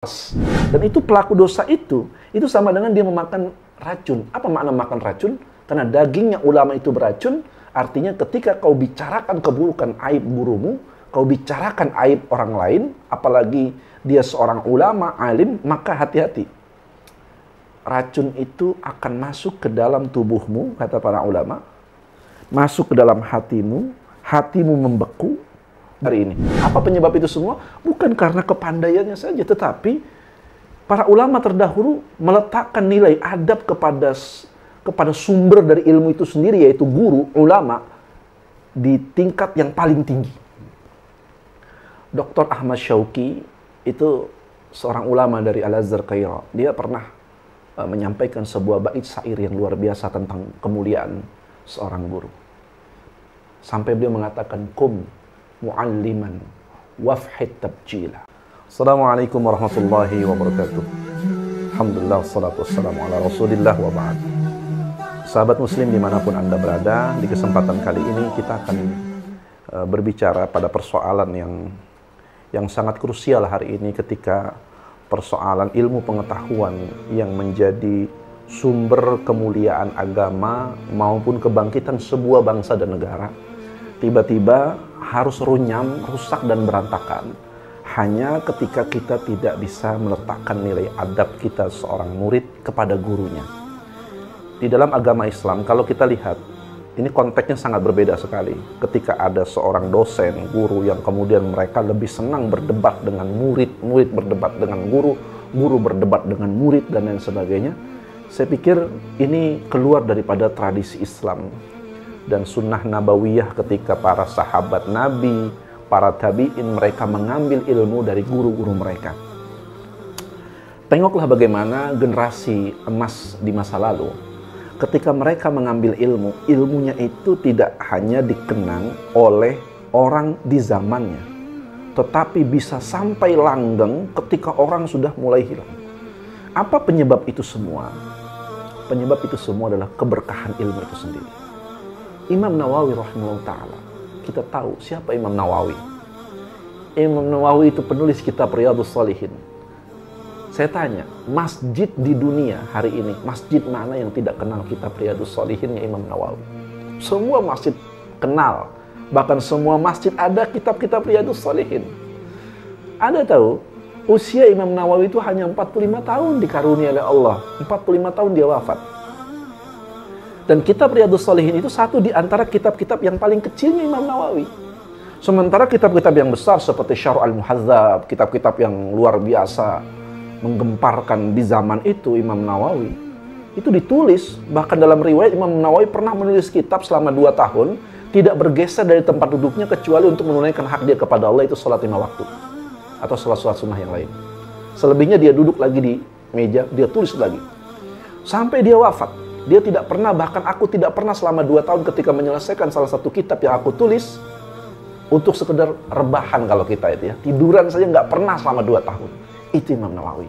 Dan itu pelaku dosa itu sama dengan dia memakan racun. Apa makna makan racun? Karena dagingnya ulama itu beracun, artinya ketika kau bicarakan keburukan aib gurumu, kau bicarakan aib orang lain, apalagi dia seorang ulama, alim, maka hati-hati. Racun itu akan masuk ke dalam tubuhmu, kata para ulama, masuk ke dalam hatimu, hatimu membeku, hari ini. Apa penyebab itu semua? Bukan karena kepandaiannya saja, tetapi para ulama terdahulu meletakkan nilai adab kepada sumber dari ilmu itu sendiri, yaitu guru, ulama, di tingkat yang paling tinggi. Dr. Ahmad Syauqi itu seorang ulama dari Al-Azhar Kairo. Dia pernah menyampaikan sebuah bait syair yang luar biasa tentang kemuliaan seorang guru. Sampai beliau mengatakan, kum mu'alliman wafhid tabjila. Assalamualaikum warahmatullahi wabarakatuh. Alhamdulillah, wassalatu wassalamu ala rasulillah wa ba'd. Sahabat muslim dimanapun Anda berada, di kesempatan kali ini kita akan berbicara pada persoalan yang sangat krusial hari ini, ketika persoalan ilmu pengetahuan yang menjadi sumber kemuliaan agama maupun kebangkitan sebuah bangsa dan negara tiba-tiba harus runyam, rusak dan berantakan hanya ketika kita tidak bisa meletakkan nilai adab kita seorang murid kepada gurunya. Di dalam agama Islam, kalau kita lihat, ini konteksnya sangat berbeda sekali. Ketika ada seorang dosen, guru yang kemudian mereka lebih senang berdebat dengan murid, murid berdebat dengan guru, guru berdebat dengan murid, dan lain sebagainya. Saya pikir ini keluar daripada tradisi Islam dan sunnah nabawiyah ketika para sahabat Nabi, para tabi'in, mereka mengambil ilmu dari guru-guru mereka. Tengoklah bagaimana generasi emas di masa lalu. Ketika mereka mengambil ilmu, ilmunya itu tidak hanya dikenang oleh orang di zamannya, tetapi bisa sampai langgeng ketika orang sudah mulai hilang. Apa penyebab itu semua? Penyebab itu semua adalah keberkahan ilmu itu sendiri. Imam Nawawi rahimahullah ta'ala. Kita tahu siapa Imam Nawawi. Imam Nawawi itu penulis kitab Riyadhus Shalihin. Saya tanya, masjid di dunia hari ini, masjid mana yang tidak kenal kitab Riyadhus Shalihinnya Imam Nawawi? Semua masjid kenal. Bahkan semua masjid ada kitab-kitab Riyadhus Shalihin. Ada tahu, usia Imam Nawawi itu hanya 45 tahun dikarunia oleh Allah. 45 tahun dia wafat. Dan kitab Riyadhus Shalihin itu satu di antara kitab-kitab yang paling kecilnya Imam Nawawi. Sementara kitab-kitab yang besar seperti Syarh al-Muhadzab, kitab-kitab yang luar biasa menggemparkan di zaman itu, Imam Nawawi itu ditulis, bahkan dalam riwayat Imam Nawawi pernah menulis kitab selama 2 tahun, tidak bergeser dari tempat duduknya kecuali untuk menunaikan hak dia kepada Allah, itu sholat 5 waktu atau sholat-sholat sunnah yang lain. Selebihnya dia duduk lagi di meja, dia tulis lagi sampai dia wafat. Dia tidak pernah, bahkan aku tidak pernah selama 2 tahun ketika menyelesaikan salah satu kitab yang aku tulis untuk sekedar rebahan, kalau kita itu ya, tiduran saja nggak pernah selama 2 tahun. Itu Imam Nawawi.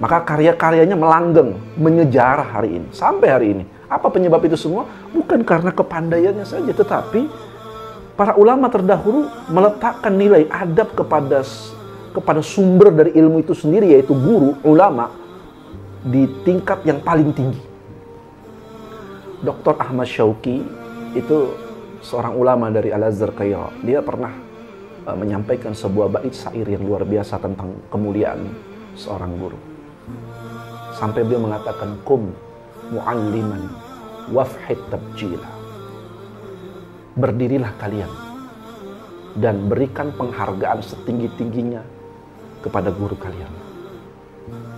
Maka karya-karyanya melanggeng, menyejarah hari ini, sampai hari ini. Apa penyebab itu semua? Bukan karena kepandaiannya saja, tetapi para ulama terdahulu meletakkan nilai adab kepada sumber dari ilmu itu sendiri, yaitu guru, ulama, di tingkat yang paling tinggi. Dr. Ahmad Syauqi itu seorang ulama dari Al-Azhar Kairo. Dia pernah menyampaikan sebuah bait syair yang luar biasa tentang kemuliaan seorang guru. Sampai beliau mengatakan, kum mu'alliman wafhid tabjila. Berdirilah kalian dan berikan penghargaan setinggi-tingginya kepada guru kalian.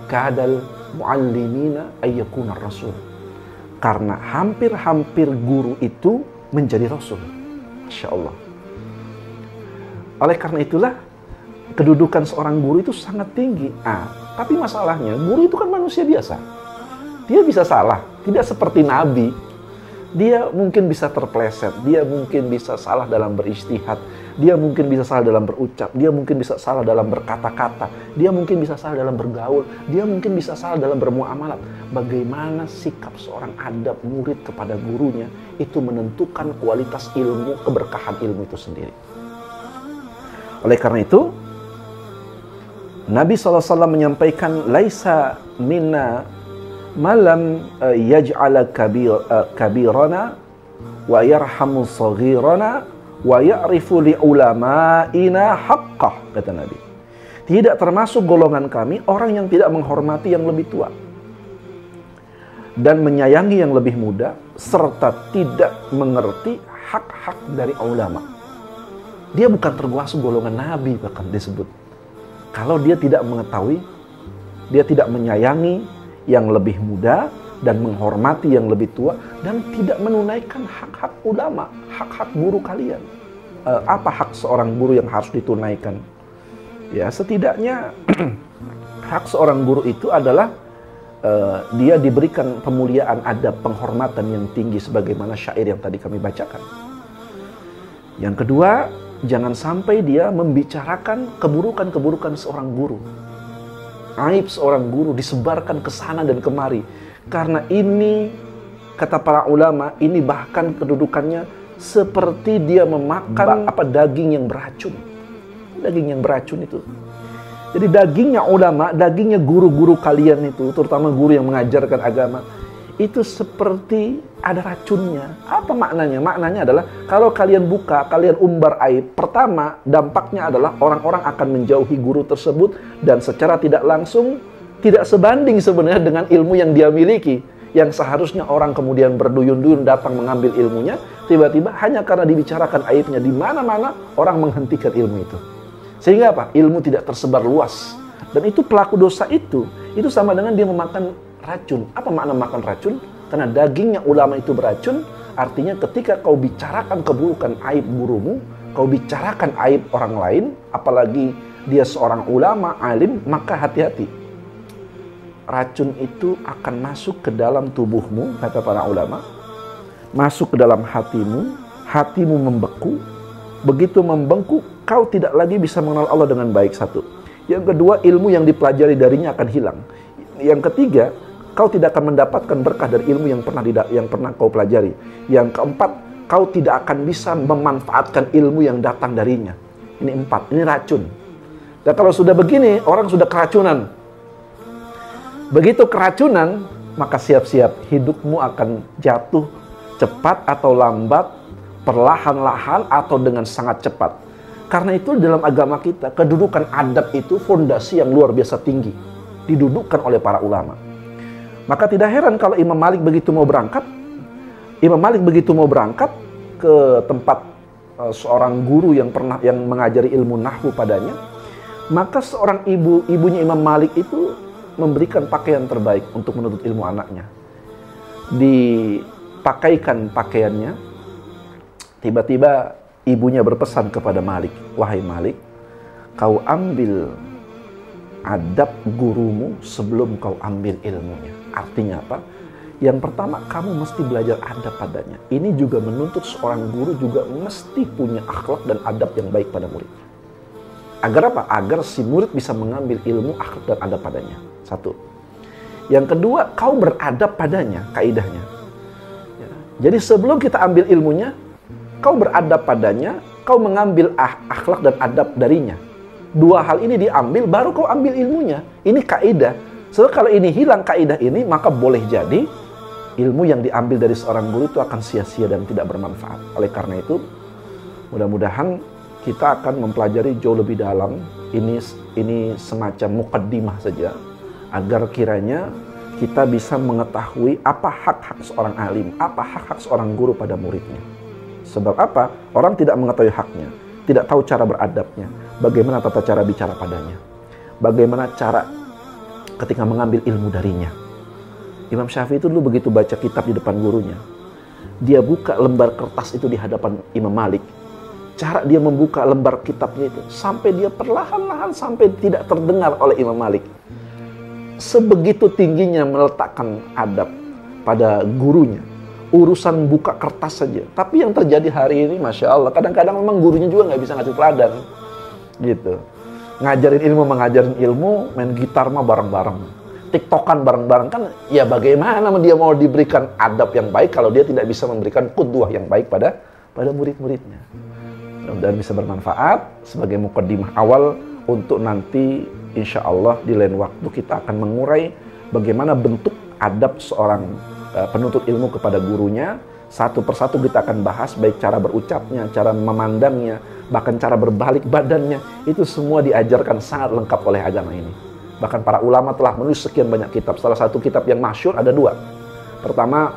Kadal mu'allimina ayyakuna rasul. Karena hampir-hampir guru itu menjadi rasul. Masya Allah. Oleh karena itulah, kedudukan seorang guru itu sangat tinggi. Tapi masalahnya, guru itu kan manusia biasa. Dia bisa salah, tidak seperti Nabi. Dia mungkin bisa terpleset, dia mungkin bisa salah dalam berijtihad, dia mungkin bisa salah dalam berucap, dia mungkin bisa salah dalam berkata-kata, dia mungkin bisa salah dalam bergaul, dia mungkin bisa salah dalam bermuamalat. Bagaimana sikap seorang adab murid kepada gurunya, itu menentukan kualitas ilmu, keberkahan ilmu itu sendiri. Oleh karena itu, Nabi SAW menyampaikan, laisa minna malam yaj'ala kabirana wa yarhamu saghirana wa ya'rifu li ulama'ina haqqah, kata Nabi. Tidak termasuk golongan kami orang yang tidak menghormati yang lebih tua dan menyayangi yang lebih muda, serta tidak mengerti hak-hak dari ulama. Dia bukan termasuk golongan Nabi, bahkan disebut. Kalau dia tidak mengetahui, dia tidak menyayangi yang lebih muda dan menghormati yang lebih tua dan tidak menunaikan hak-hak ulama, hak-hak guru kalian. Apa hak seorang guru yang harus ditunaikan? Ya, setidaknya hak seorang guru itu adalah dia diberikan pemuliaan, adab, penghormatan yang tinggi sebagaimana syair yang tadi kami bacakan. Yang kedua, jangan sampai dia membicarakan keburukan-keburukan seorang guru. Aib seorang guru disebarkan ke sana dan kemari. Karena ini, kata para ulama, ini bahkan kedudukannya seperti dia memakan daging yang beracun. Daging yang beracun itu. Jadi dagingnya ulama, dagingnya guru-guru kalian itu, terutama guru yang mengajarkan agama, itu seperti ada racunnya. Apa maknanya? Maknanya adalah kalau kalian buka, kalian umbar aib, pertama dampaknya adalah orang-orang akan menjauhi guru tersebut dan secara tidak langsung tidak sebanding sebenarnya dengan ilmu yang dia miliki. Yang seharusnya orang kemudian berduyun-duyun datang mengambil ilmunya, tiba-tiba hanya karena dibicarakan aibnya di mana-mana orang menghentikan ilmu itu. Sehingga apa? Ilmu tidak tersebar luas. Dan itu pelaku dosa itu sama dengan dia memakan racun. Apa makna makan racun? Karena dagingnya ulama itu beracun, artinya ketika kau bicarakan keburukan aib gurumu, kau bicarakan aib orang lain, apalagi dia seorang ulama, alim, maka hati-hati. Racun itu akan masuk ke dalam tubuhmu, kata para ulama. Masuk ke dalam hatimu, hatimu membeku. Begitu membengkuk, kau tidak lagi bisa mengenal Allah dengan baik, satu. Yang kedua, ilmu yang dipelajari darinya akan hilang. Yang ketiga, kau tidak akan mendapatkan berkah dari ilmu yang pernah kau pelajari. Yang keempat, kau tidak akan bisa memanfaatkan ilmu yang datang darinya. Ini 4, ini racun. Dan kalau sudah begini, orang sudah keracunan. Begitu keracunan, maka siap-siap hidupmu akan jatuh cepat atau lambat, perlahan-lahan atau dengan sangat cepat. Karena itu dalam agama kita, kedudukan adab itu fondasi yang luar biasa tinggi. Didudukkan oleh para ulama. Maka tidak heran kalau Imam Malik begitu mau berangkat ke tempat seorang guru yang mengajari ilmu nahwu padanya, maka seorang ibunya Imam Malik itu memberikan pakaian terbaik untuk menuntut ilmu anaknya. Dipakaikan pakaiannya, tiba-tiba ibunya berpesan kepada Malik, wahai Malik, kau ambil adab gurumu sebelum kau ambil ilmunya. Artinya apa? Yang pertama, kamu mesti belajar adab padanya. Ini juga menuntut seorang guru juga mesti punya akhlak dan adab yang baik pada murid. Agar apa? Agar si murid bisa mengambil ilmu, akhlak dan adab padanya. Satu. Yang kedua, kau beradab padanya, kaidahnya. Ya. Jadi sebelum kita ambil ilmunya, kau beradab padanya, kau mengambil akhlak dan adab darinya. Dua hal ini diambil, baru kau ambil ilmunya. Ini kaidah. So, kalau ini hilang kaidah ini, maka boleh jadi ilmu yang diambil dari seorang guru itu akan sia-sia dan tidak bermanfaat. Oleh karena itu, mudah-mudahan kita akan mempelajari jauh lebih dalam. Ini semacam mukaddimah saja, agar kiranya kita bisa mengetahui apa hak-hak seorang alim, apa hak-hak seorang guru pada muridnya. Sebab apa? Orang tidak mengetahui haknya, tidak tahu cara beradabnya, bagaimana tata cara bicara padanya, bagaimana cara ketika mengambil ilmu darinya. Imam Syafi'i itu dulu begitu baca kitab di depan gurunya, dia buka lembar kertas itu di hadapan Imam Malik. Cara dia membuka lembar kitabnya itu, sampai dia perlahan-lahan sampai tidak terdengar oleh Imam Malik. Sebegitu tingginya meletakkan adab pada gurunya. Urusan buka kertas saja. Tapi yang terjadi hari ini, Masya Allah, kadang-kadang memang gurunya juga nggak bisa ngasih teladan. Gitu. Mengajarin ilmu, main gitar mah bareng-bareng. TikTokan bareng-bareng, kan ya bagaimana dia mau diberikan adab yang baik kalau dia tidak bisa memberikan qudwah yang baik pada murid-muridnya. Mudah-mudahan bisa bermanfaat sebagai mukaddimah awal untuk nanti insya Allah di lain waktu kita akan mengurai bagaimana bentuk adab seorang penuntut ilmu kepada gurunya. Satu persatu kita akan bahas, baik cara berucapnya, cara memandangnya, bahkan cara berbalik badannya. Itu semua diajarkan sangat lengkap oleh agama ini. Bahkan para ulama telah menulis sekian banyak kitab. Salah satu kitab yang masyhur ada dua. Pertama,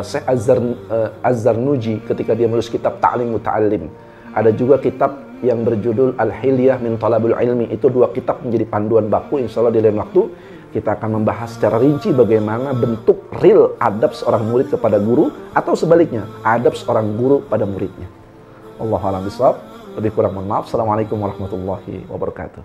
Syekh Az-Zarnuji ketika dia menulis kitab Ta'lim Muta'allim. Ada juga kitab yang berjudul Al-Hilyah min Talabul Ilmi. Itu dua kitab menjadi panduan baku. Insya Allah di lain waktu kita akan membahas secara rinci bagaimana bentuk real adab seorang murid kepada guru, atau sebaliknya, adab seorang guru pada muridnya. Allahu a'lam bishawab. Lebih kurang mohon maaf. Assalamualaikum warahmatullahi wabarakatuh.